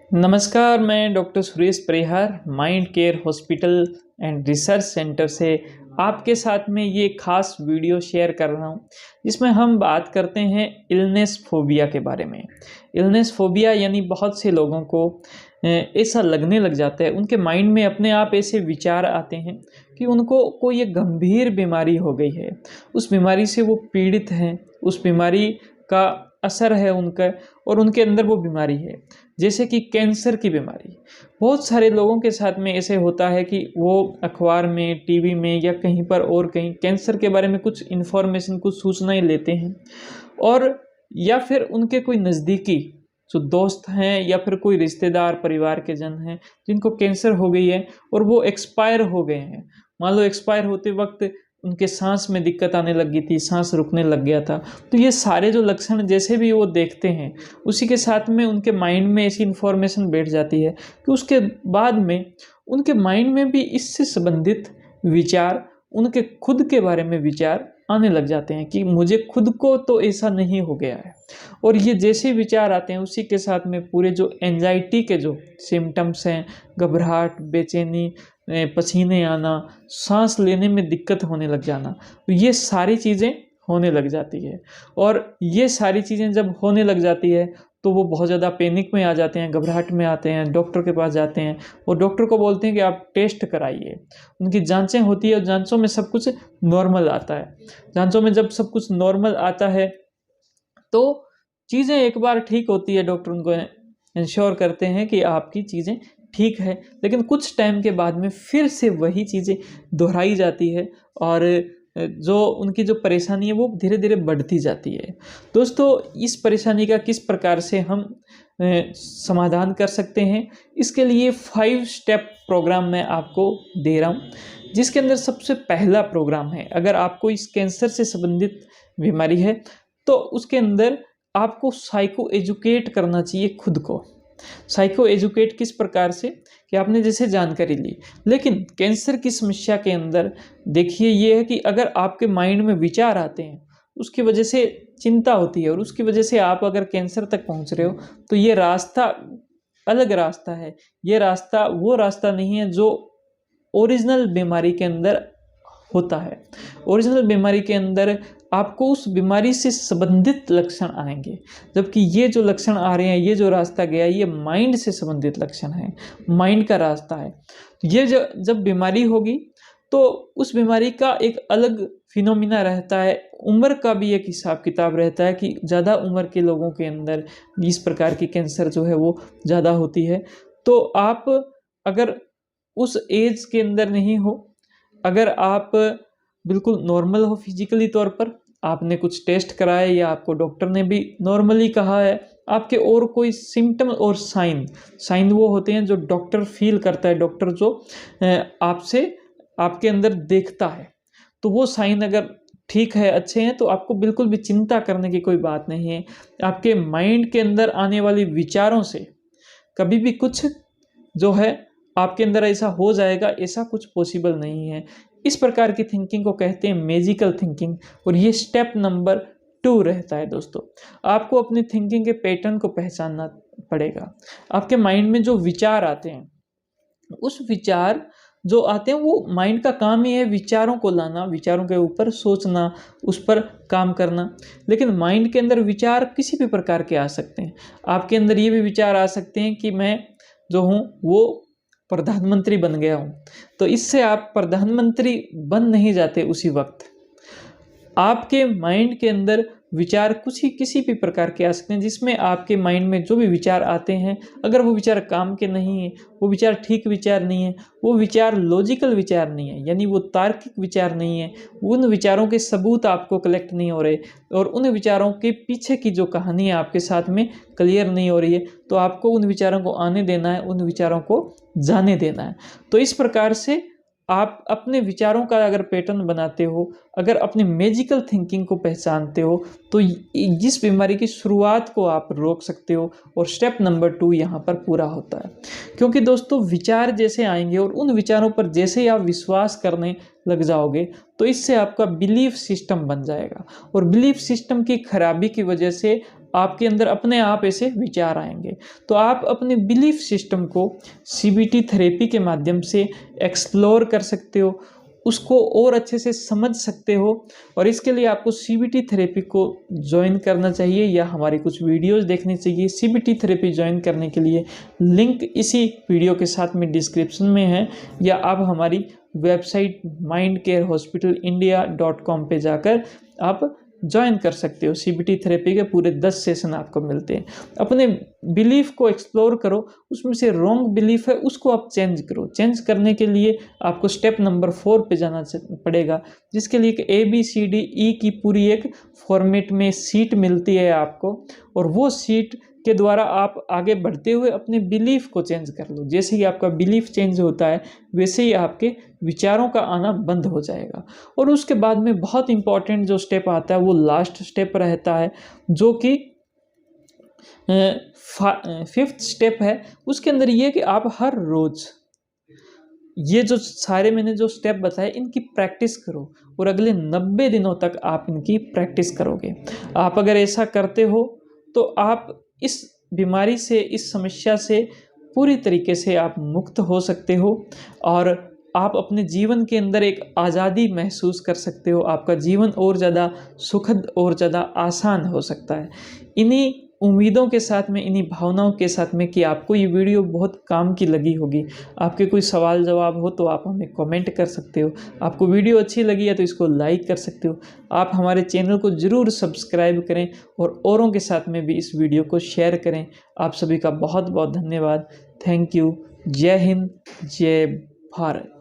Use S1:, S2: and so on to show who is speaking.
S1: नमस्कार, मैं doctor Suresh Parihar mind care hospital and research centre से आपके साथ में ये खास वीडियो शेयर कर रहा हूँ, जिसमें हम बात करते हैं इलनेस फोबिया के बारे में। इलनेस फोबिया यानी बहुत से लोगों को ऐसा लगने लग जाता है, उनके माइंड में अपने आप ऐसे विचार आते हैं कि उनको कोई एक गंभीर बीमारी हो गई है, उस बीमारी से वो पीड़ित हैं, उस बीमारी का असर है उनका और उनके अंदर वो बीमारी है। जैसे कि कैंसर की बीमारी बहुत सारे लोगों के साथ में ऐसे होता है कि वो अखबार में, टीवी में या कहीं पर और कहीं कैंसर के बारे में कुछ इन्फॉर्मेशन, कुछ सूचनाएं लेते हैं और या फिर उनके कोई नज़दीकी जो दोस्त हैं या फिर कोई रिश्तेदार, परिवार के जन हैं जिनको कैंसर हो गई है और वो एक्सपायर हो गए हैं। मान लो एक्सपायर होते वक्त उनके सांस में दिक्कत आने लगी थी, सांस रुकने लग गया था। तो ये सारे जो लक्षण जैसे भी वो देखते हैं, उसी के साथ में उनके माइंड में ऐसी इन्फॉर्मेशन बैठ जाती है कि उसके बाद में उनके माइंड में भी इससे संबंधित विचार, उनके खुद के बारे में विचार आने लग जाते हैं कि मुझे खुद को तो ऐसा नहीं हो गया है। और ये जैसे विचार आते हैं, उसी के साथ में पूरे जो एंजाइटी के जो सिम्टम्स हैं, घबराहट, बेचैनी, पसीने आना, सांस लेने में दिक्कत होने लग जाना, तो ये सारी चीज़ें होने लग जाती है। और ये सारी चीज़ें जब होने लग जाती है तो वो बहुत ज़्यादा पैनिक में आ जाते हैं, घबराहट में आते हैं, डॉक्टर के पास जाते हैं। वो डॉक्टर को बोलते हैं कि आप टेस्ट कराइए। उनकी जांचें होती है और जांचों में सब कुछ नॉर्मल आता है। जांचों में जब सब कुछ नॉर्मल आता है तो चीज़ें एक बार ठीक होती है, डॉक्टर उनको इंश्योर करते हैं कि आपकी चीज़ें ठीक है, लेकिन कुछ टाइम के बाद में फिर से वही चीज़ें दोहराई जाती है और जो उनकी जो परेशानी है वो धीरे धीरे बढ़ती जाती है। दोस्तों, इस परेशानी का किस प्रकार से हम समाधान कर सकते हैं, इसके लिए 5 स्टेप प्रोग्राम मैं आपको दे रहा हूँ, जिसके अंदर सबसे पहला प्रोग्राम है, अगर आपको इस कैंसर से संबंधित बीमारी है तो उसके अंदर आपको साइको एजुकेट करना चाहिए खुद को। साइको एजुकेट किस प्रकार से कि आपने जैसे जानकारी ली, लेकिन कैंसर की समस्या के अंदर देखिए ये है कि अगर आपके माइंड में विचार आते हैं, उसकी वजह से चिंता होती है और उसकी वजह से आप अगर कैंसर तक पहुंच रहे हो, तो ये रास्ता अलग रास्ता है। ये रास्ता वो रास्ता नहीं है जो ओरिजिनल बीमारी के अंदर होता है। ओरिजिनल बीमारी के अंदर आपको उस बीमारी से संबंधित लक्षण आएंगे, जबकि ये जो लक्षण आ रहे हैं, ये जो रास्ता गया, ये माइंड से संबंधित लक्षण है, माइंड का रास्ता है। ये जब बीमारी होगी तो उस बीमारी का एक अलग फिनोमिना रहता है, उम्र का भी एक हिसाब किताब रहता है कि ज़्यादा उम्र के लोगों के अंदर इस प्रकार की कैंसर जो है वो ज़्यादा होती है। तो आप अगर उस एज के अंदर नहीं हो, अगर आप बिल्कुल नॉर्मल हो फिजिकली तौर पर, आपने कुछ टेस्ट कराए या आपको डॉक्टर ने भी नॉर्मली कहा है, आपके और कोई सिम्टम और साइन वो होते हैं जो डॉक्टर फील करता है, डॉक्टर जो आपसे आपके अंदर देखता है, तो वो साइन अगर ठीक है, अच्छे हैं, तो आपको बिल्कुल भी चिंता करने की कोई बात नहीं है। आपके माइंड के अंदर आने वाले विचारों से कभी भी कुछ जो है आपके अंदर ऐसा हो जाएगा, ऐसा कुछ पॉसिबल नहीं है। इस प्रकार की थिंकिंग को कहते हैं मैजिकल थिंकिंग, और ये स्टेप नंबर 2 रहता है। दोस्तों, आपको अपनी थिंकिंग के पैटर्न को पहचानना पड़ेगा। आपके माइंड में जो विचार आते हैं, उस विचार जो आते हैं, वो माइंड का काम ही है विचारों को लाना, विचारों के ऊपर सोचना, उस पर काम करना। लेकिन माइंड के अंदर विचार किसी भी प्रकार के आ सकते हैं। आपके अंदर ये भी विचार आ सकते हैं कि मैं जो हूँ वो प्रधानमंत्री बन गया हूँ, तो इससे आप प्रधानमंत्री बन नहीं जाते। उसी वक्त आपके माइंड के अंदर विचार किसी भी प्रकार के आ सकते हैं, जिसमें आपके माइंड में जो भी विचार आते हैं, अगर वो विचार काम के नहीं है, वो विचार ठीक विचार नहीं है, वो विचार लॉजिकल विचार नहीं है, यानी वो तार्किक विचार नहीं है, उन विचारों के सबूत आपको कलेक्ट नहीं हो रहे और उन विचारों के पीछे की जो कहानी है आपके साथ में क्लियर नहीं हो रही है, तो आपको उन विचारों को आने देना है, उन विचारों को जाने देना है। तो इस प्रकार से आप अपने विचारों का अगर पैटर्न बनाते हो, अगर अपनी मैजिकल थिंकिंग को पहचानते हो, तो इस बीमारी की शुरुआत को आप रोक सकते हो और स्टेप नंबर 2 यहाँ पर पूरा होता है। क्योंकि दोस्तों, विचार जैसे आएंगे और उन विचारों पर जैसे ही आप विश्वास करने लग जाओगे तो इससे आपका बिलीफ सिस्टम बन जाएगा, और बिलीफ सिस्टम की खराबी की वजह से आपके अंदर अपने आप ऐसे विचार आएंगे। तो आप अपने बिलीफ सिस्टम को CBT थेरेपी के माध्यम से एक्सप्लोर कर सकते हो, उसको और अच्छे से समझ सकते हो, और इसके लिए आपको CBT थेरेपी को ज्वाइन करना चाहिए या हमारी कुछ वीडियोस देखनी चाहिए। CBT थेरेपी ज्वाइन करने के लिए लिंक इसी वीडियो के साथ में डिस्क्रिप्शन में है, या आप हमारी वेबसाइट mindcarehospitalindia.com पे जाकर आप ज्वाइन कर सकते हो। CBT थेरेपी के पूरे 10 सेशन आपको मिलते हैं। अपने बिलीफ को एक्सप्लोर करो, उसमें से रॉन्ग बिलीफ है उसको आप चेंज करो। चेंज करने के लिए आपको स्टेप नंबर 4 पे जाना पड़ेगा, जिसके लिए एक ABCDE की पूरी एक फॉर्मेट में सीट मिलती है आपको, और वो सीट के द्वारा आप आगे बढ़ते हुए अपने बिलीफ को चेंज कर लो। जैसे ही आपका बिलीफ चेंज होता है वैसे ही आपके विचारों का आना बंद हो जाएगा। और उसके बाद में बहुत इंपॉर्टेंट जो स्टेप आता है वो लास्ट स्टेप रहता है, जो कि 5th स्टेप है। उसके अंदर ये कि आप हर रोज़ ये जो सारे मैंने जो स्टेप बताए इनकी प्रैक्टिस करो, और अगले 90 दिनों तक आप इनकी प्रैक्टिस करोगे। आप अगर ऐसा करते हो तो आप इस बीमारी से, इस समस्या से पूरी तरीके से आप मुक्त हो सकते हो, और आप अपने जीवन के अंदर एक आज़ादी महसूस कर सकते हो। आपका जीवन और ज़्यादा सुखद और ज़्यादा आसान हो सकता है। इन्हीं उम्मीदों के साथ में, इन्हीं भावनाओं के साथ में कि आपको ये वीडियो बहुत काम की लगी होगी। आपके कोई सवाल जवाब हो तो आप हमें कमेंट कर सकते हो। आपको वीडियो अच्छी लगी है तो इसको लाइक कर सकते हो। आप हमारे चैनल को ज़रूर सब्सक्राइब करें और औरों के साथ में भी इस वीडियो को शेयर करें। आप सभी का बहुत बहुत धन्यवाद। Thank you. जय हिंद, जय भारत।